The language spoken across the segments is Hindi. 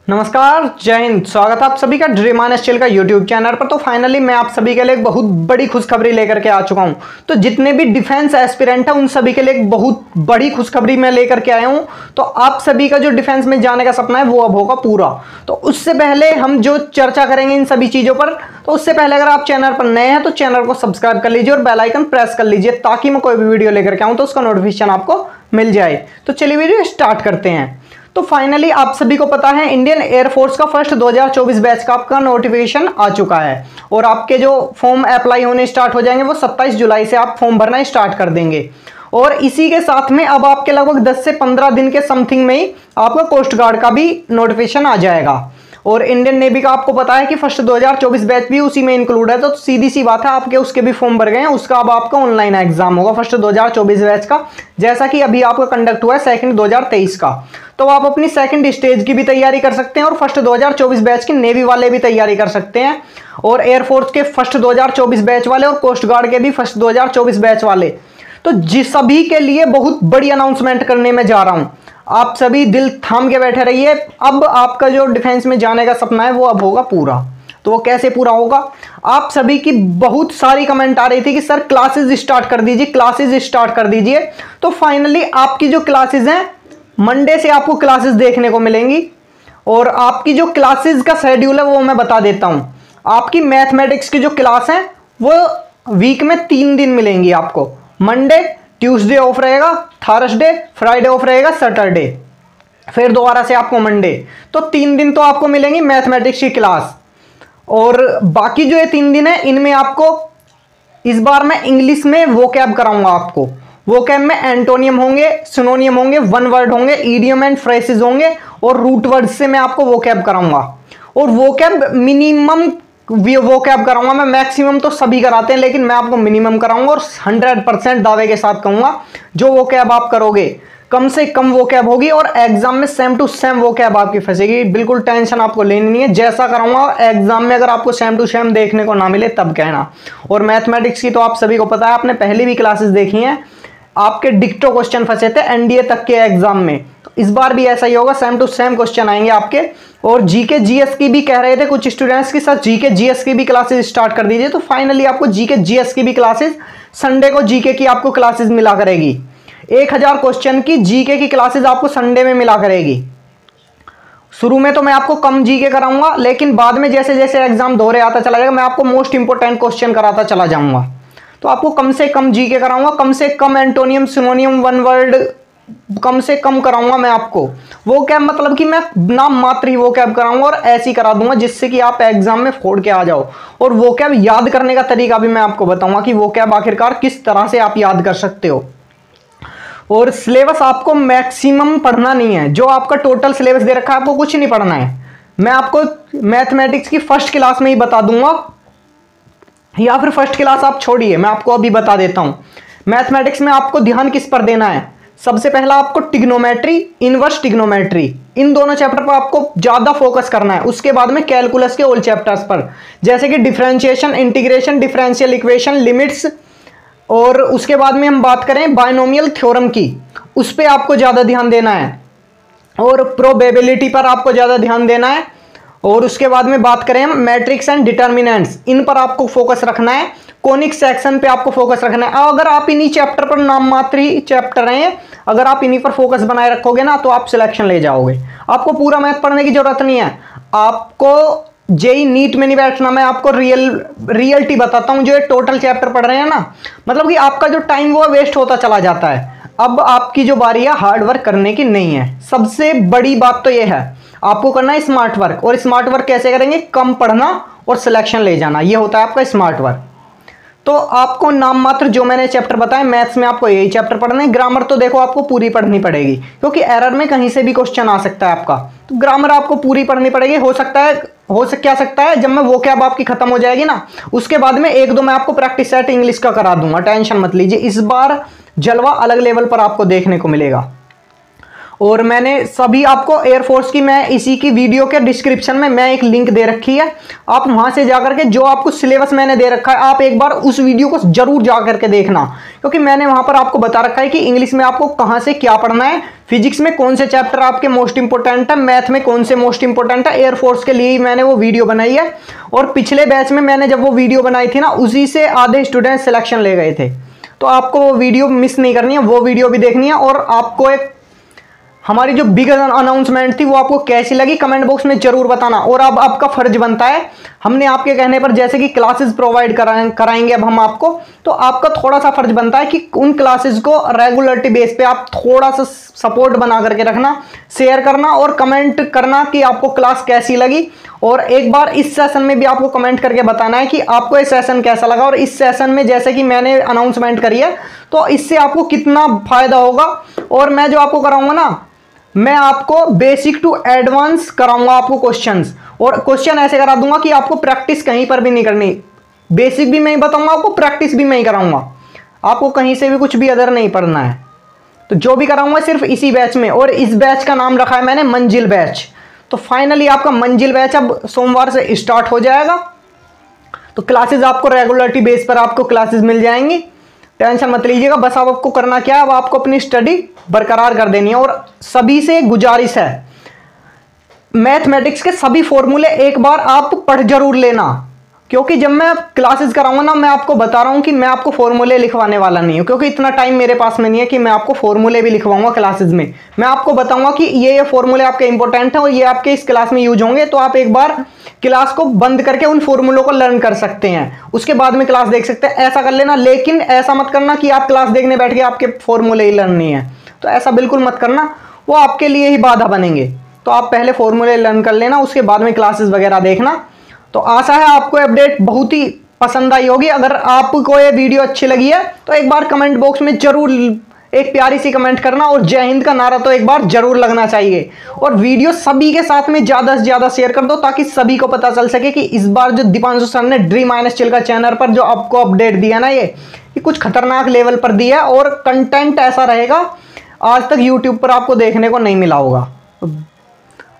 नमस्कार, जय हिंद। स्वागत है आप सभी का ड्रीम ऑन स्टील का यूट्यूब चैनल पर। तो फाइनली मैं आप सभी के लिए एक बहुत बड़ी खुशखबरी लेकर के आ चुका हूं। तो जितने भी डिफेंस एस्पिरेंट हैं उन सभी के लिए एक बहुत बड़ी खुशखबरी मैं लेकर के आया हूं। तो आप सभी का जो डिफेंस में जाने का सपना है वो अब होगा पूरा। तो उससे पहले हम जो चर्चा करेंगे इन सभी चीज़ों पर, तो उससे पहले अगर आप चैनल पर नए हैं तो चैनल को सब्सक्राइब कर लीजिए और बेल आइकन प्रेस कर लीजिए ताकि मैं कोई भी वीडियो लेकर के आऊँ तो उसका नोटिफिकेशन आपको मिल जाए। तो चलिए वीडियो स्टार्ट करते हैं। तो फाइनली आप सभी को पता है इंडियन एयरफोर्स का फर्स्ट 2024 बैच का आपका नोटिफिकेशन आ चुका है और आपके जो फॉर्म अप्लाई होने स्टार्ट हो जाएंगे वो 27 जुलाई से आप फॉर्म भरना स्टार्ट कर देंगे। और इसी के साथ में अब आपके लगभग 10 से 15 दिन के समथिंग में ही आपका कोस्ट गार्ड का भी नोटिफिकेशन आ जाएगा। और इंडियन नेवी का आपको पता है कि फर्स्ट 2024 बैच भी उसी में इंक्लूड है। तो सीधी सी बात है, आपके उसके भी फॉर्म भर गए हैं, उसका अब आपका ऑनलाइन एग्जाम होगा फर्स्ट 2024 बैच का, जैसा कि अभी आपका कंडक्ट हुआ है सेकंड 2023 का। तो आप अपनी सेकंड स्टेज की भी तैयारी कर सकते हैं और फर्स्ट 2024 बैच के नेवी वाले भी तैयारी कर सकते हैं और एयरफोर्स के फर्स्ट 2024 बैच वाले और कोस्ट गार्ड के भी फर्स्ट 2024 बैच वाले। तो जिस सभी के लिए बहुत बड़ी अनाउंसमेंट करने में जा रहा हूं, आप सभी दिल थाम के बैठे रहिए। अब आपका जो डिफेंस में जाने का सपना है वो अब होगा पूरा। तो वो कैसे पूरा होगा? आप सभी की बहुत सारी कमेंट आ रही थी कि सर क्लासेस स्टार्ट कर दीजिए, क्लासेस स्टार्ट कर दीजिए। तो फाइनली आपकी जो क्लासेस हैं मंडे से आपको क्लासेस देखने को मिलेंगी और आपकी जो क्लासेस का शेड्यूल है वो मैं बता देता हूं। आपकी मैथमेटिक्स की जो क्लास है वो वीक में 3 दिन मिलेंगी आपको। मंडे, ट्यूसडे ऑफ रहेगा, थर्सडे, फ्राइडे ऑफ रहेगा, सैटरडे, फिर दोबारा से आपको मंडे। तो 3 दिन तो आपको मिलेंगी मैथमेटिक्स की क्लास। और बाकी जो ये 3 दिन है इनमें आपको इस बार मैं इंग्लिश में वोकैब कराऊंगा आपको। वोकैब में एंटोनियम होंगे, सिनोनियम होंगे, वन वर्ड होंगे, इडियम एंड फ्रेसेस होंगे और रूट वर्ड से मैं आपको वोकैब कराऊंगा। और वोकैब मिनिमम वोकैब कराऊंगा मैं, मैक्सिमम तो सभी कराते हैं लेकिन मैं आपको मिनिमम कराऊंगा और 100% दावे के साथ कहूंगा जो वोकैब आप करोगे कम से कम वोकैब होगी और एग्जाम में सेम टू सेम वोकैब आपकी फंसेगी। बिल्कुल टेंशन आपको लेनी नहीं है। जैसा कराऊंगा एग्जाम में अगर आपको सेम टू सेम देखने को ना मिले तब कहना। और मैथमेटिक्स की तो आप सभी को पता है, आपने पहले भी क्लासेस देखी हैं, आपके डिक्टो क्वेश्चन फंसे थे एनडीए तक के एग्जाम में। तो इस बार भी ऐसा ही होगा, सेम टू सेम क्वेश्चन आएंगे आपके। और जीके जीएस की भी कह रहे थे कुछ स्टूडेंट्स के साथ, जीके जीएस की भी क्लासेस स्टार्ट कर दीजिए। तो फाइनली आपको जीके जीएस की भी क्लासेस संडे को जीके की आपको क्लासेस मिला करेगी। 1000 क्वेश्चन की जीके की क्लासेस आपको संडे में मिला करेगी। शुरू में तो मैं आपको कम जीके कराऊंगा लेकिन बाद में जैसे जैसे एग्जाम दोहरे आता चला जाएगा मैं आपको मोस्ट इंपोर्टेंट क्वेश्चन कराता चला जाऊंगा। तो आपको कम से कम जीके कराऊंगा, कम से कम एंटोनियम, सिनोनियम, वन वर्ड कम से कम कराऊंगा मैं आपको। वो कैब मतलब कि मैं नाम मात्र ही वो कैब कराऊंगा और ऐसी करा दूंगा जिससे कि आप एग्जाम में फोड़ के आ जाओ। और वो कैब याद करने का तरीका भी मैं आपको बताऊंगा कि वो कैब आखिरकार किस तरह से आप याद कर सकते हो। और सिलेबस आपको मैक्सिमम पढ़ना नहीं है, जो आपका टोटल सिलेबस दे रखा है आपको कुछ नहीं पढ़ना है। मैं आपको मैथमेटिक्स की फर्स्ट क्लास में ही बता दूंगा, या फिर फर्स्ट क्लास आप छोड़िए, मैं आपको अभी बता देता हूं। मैथमेटिक्स में आपको ध्यान किस पर देना है? सबसे पहला आपको ट्रिग्नोमेट्री, इनवर्स ट्रिग्नोमेट्री, इन दोनों चैप्टर पर आपको ज्यादा फोकस करना है। उसके बाद में कैलकुलस के ऑल चैप्टर्स पर, जैसे कि differentiation, integration, differential equation, limits. और उसके बाद में हम बात करें बायनोमियल थ्योरम की, उस पर आपको ज्यादा ध्यान देना है। और प्रोबेबिलिटी पर आपको ज्यादा ध्यान देना है। और उसके बाद में बात करें हम मैट्रिक्स एंड डिटर्मिनेंट्स, इन पर आपको फोकस रखना है। कोनिक सेक्शन पे आपको फोकस रखना है। अगर आप इन्हीं चैप्टर पर, नाम मात्र ही चैप्टर हैं, अगर आप इन्हीं पर फोकस बनाए रखोगे ना तो आप सिलेक्शन ले जाओगे। आपको पूरा मैथ पढ़ने की जरूरत नहीं है। आपको जेई नीट में नहीं बैठना, मैं आपको रियलिटी बताता हूं। जो ये टोटल चैप्टर पढ़ रहे हैं ना, मतलब कि आपका जो टाइम वो वेस्ट होता चला जाता है। अब आपकी जो बारी है हार्ड वर्क करने की नहीं है। सबसे बड़ी बात तो ये है, आपको करना है स्मार्ट वर्क। और स्मार्ट वर्क कैसे करेंगे? कम पढ़ना और सिलेक्शन ले जाना, ये होता है आपका स्मार्ट वर्क। तो आपको नाम मात्र जो मैंने चैप्टर बताए, मैथ्स में आपको यही चैप्टर पढ़ना है। ग्रामर तो देखो आपको पूरी पढ़नी पड़ेगी क्योंकि एरर में कहीं से भी क्वेश्चन आ सकता है आपका। तो ग्रामर आपको पूरी पढ़नी पड़ेगी। हो सकता है जब मैं वो कैब आपकी खत्म हो जाएगी ना, उसके बाद में 1-2 मैं आपको प्रैक्टिस सेट इंग्लिश का करा दूंगा, टेंशन मत लीजिए। इस बार जलवा अलग लेवल पर आपको देखने को मिलेगा। और मैंने सभी आपको एयरफोर्स की मैं इसी की वीडियो के डिस्क्रिप्शन में मैं एक लिंक दे रखी है, आप वहां से जाकर के जो आपको सिलेबस मैंने दे रखा है आप एक बार उस वीडियो को जरूर जाकर के देखना, क्योंकि मैंने वहां पर आपको बता रखा है कि इंग्लिश में आपको कहां से क्या पढ़ना है, फिजिक्स में कौन से चैप्टर आपके मोस्ट इंपोर्टेंट है, मैथ में कौन से मोस्ट इंपोर्टेंट है। एयरफोर्स के लिए ही मैंने वो वीडियो बनाई है, और पिछले बैच में मैंने जब वो वीडियो बनाई थी ना उसी से आधे स्टूडेंट सिलेक्शन ले गए थे। तो आपको वो वीडियो मिस नहीं करनी है, वो वीडियो भी देखनी है। और आपको एक हमारी जो बिग अनाउंसमेंट थी वो आपको कैसी लगी कमेंट बॉक्स में जरूर बताना। और अब आपका फर्ज बनता है, हमने आपके कहने पर जैसे कि क्लासेस प्रोवाइड कराएंगे अब हम आपको, तो आपका थोड़ा सा फर्ज बनता है कि उन क्लासेस को रेगुलरिटी बेस पे आप थोड़ा सा सपोर्ट बना करके रखना, शेयर करना और कमेंट करना कि आपको क्लास कैसी लगी। और एक बार इस सेशन में भी आपको कमेंट करके बताना है कि आपको ये सेशन कैसा लगा, और इस सेशन में जैसे कि मैंने अनाउंसमेंट करी है तो इससे आपको कितना फायदा होगा। और मैं जो आपको कराऊंगा ना, मैं आपको बेसिक टू एडवांस कराऊंगा आपको क्वेश्चंस, और क्वेश्चन ऐसे करा दूंगा कि आपको प्रैक्टिस कहीं पर भी नहीं करनी। बेसिक भी मैं ही बताऊंगा आपको, प्रैक्टिस भी मैं ही कराऊंगा, आपको कहीं से भी कुछ भी अदर नहीं पढ़ना है। तो जो भी कराऊंगा सिर्फ इसी बैच में, और इस बैच का नाम रखा है मैंने मंजिल बैच। तो फाइनली आपका मंजिल बैच अब सोमवार से स्टार्ट हो जाएगा। तो क्लासेस आपको रेगुलरिटी बेस पर आपको क्लासेस मिल जाएंगी, टेंशन मत लीजिएगा। बस अब आपको करना क्या है, अब आपको अपनी स्टडी बरकरार कर देनी है। और सभी से गुजारिश है, मैथमेटिक्स के सभी फॉर्मूले एक बार आप पढ़ जरूर लेना, क्योंकि जब मैं क्लासेस कराऊंगा ना, मैं आपको बता रहा हूं कि मैं आपको फॉर्मूले लिखवाने वाला नहीं हूं, क्योंकि इतना टाइम मेरे पास में नहीं है कि मैं आपको फॉर्मूले भी लिखवाऊंगा क्लासेस में। मैं आपको बताऊंगा कि ये फॉर्मूले आपके इंपॉर्टेंट हैं और ये आपके इस क्लास में यूज होंगे, तो आप एक बार क्लास को बंद करके उन फॉर्मूलों को लर्न कर सकते हैं, उसके बाद में क्लास देख सकते हैं, ऐसा कर लेना। लेकिन ऐसा मत करना कि आप क्लास देखने बैठ के आपके फॉर्मूले ही लर्न नहीं है, तो ऐसा बिल्कुल मत करना, वो आपके लिए ही बाधा बनेंगे। तो आप पहले फॉर्मूले लर्न कर लेना, उसके बाद में क्लासेस वगैरह देखना। तो आशा है आपको अपडेट बहुत ही पसंद आई होगी। अगर आपको ये वीडियो अच्छी लगी है तो एक बार कमेंट बॉक्स में जरूर एक प्यारी सी कमेंट करना, और जय हिंद का नारा तो एक बार जरूर लगना चाहिए। और वीडियो सभी के साथ में ज्यादा से ज्यादा शेयर कर दो, ताकि सभी को पता चल सके कि इस बार जो दीपांशु सर ने ड्रीम माइनस चिल का चैनल पर जो आपको अपडेट दिया ना, ये कुछ खतरनाक लेवल पर दिया, और कंटेंट ऐसा रहेगा आज तक यूट्यूब पर आपको देखने को नहीं मिला होगा।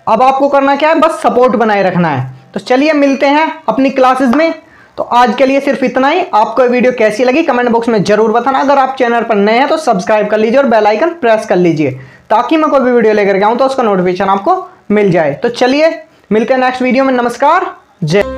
अब आपको करना क्या है, बस सपोर्ट बनाए रखना है। तो चलिए मिलते हैं अपनी क्लासेस में। तो आज के लिए सिर्फ इतना ही। आपको ये वीडियो कैसी लगी कमेंट बॉक्स में जरूर बताना। अगर आप चैनल पर नए हैं तो सब्सक्राइब कर लीजिए और बेल आइकन प्रेस कर लीजिए, ताकि मैं कोई भी वीडियो लेकर के आऊं तो उसका नोटिफिकेशन आपको मिल जाए। तो चलिए मिलते हैं नेक्स्ट वीडियो में। नमस्कार, जय।